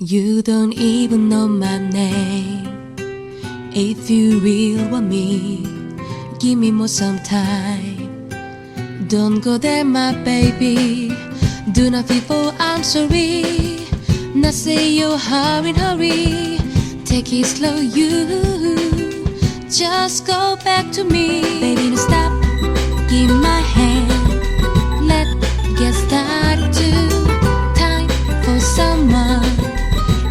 You don't even know my name. If you really want me, give me more some time. Don't go there, my baby. Do not feel for I'm sorry. Not say you're hurry. Take it slow, you. Just go back to me. Baby, no stop. Give my hand. Let's get started too. Time for someone.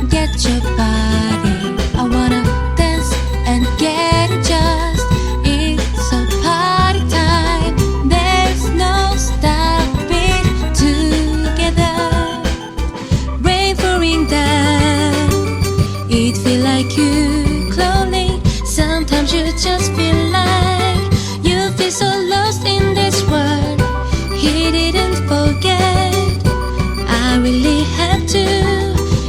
Get your body. I wanna dance and get it just. It's a party time. There's no stopping together. Rain pouring down. It feel like you cloning. Sometimes you just feel like you feel so lost in this world. He didn't forget. I really have to.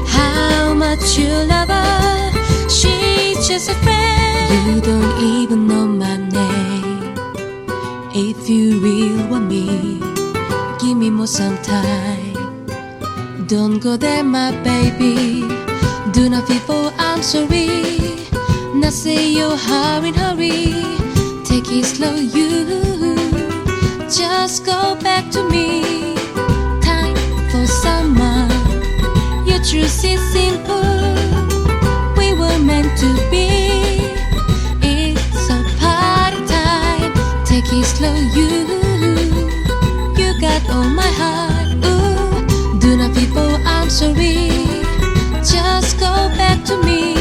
How much you love her. She's just a friend. You don't even know my name. If you really want me, give me more some time. Don't go there, my baby. Do not feel for I'm sorry. Not say you're hurry. Take it slow, you. Just go back to me. Time for someone. Your truth is simple. We were meant to be. It's a party time. Take it slow, you. You got all my heart. Ooh. Do not feel for I'm sorry. Just go back to me.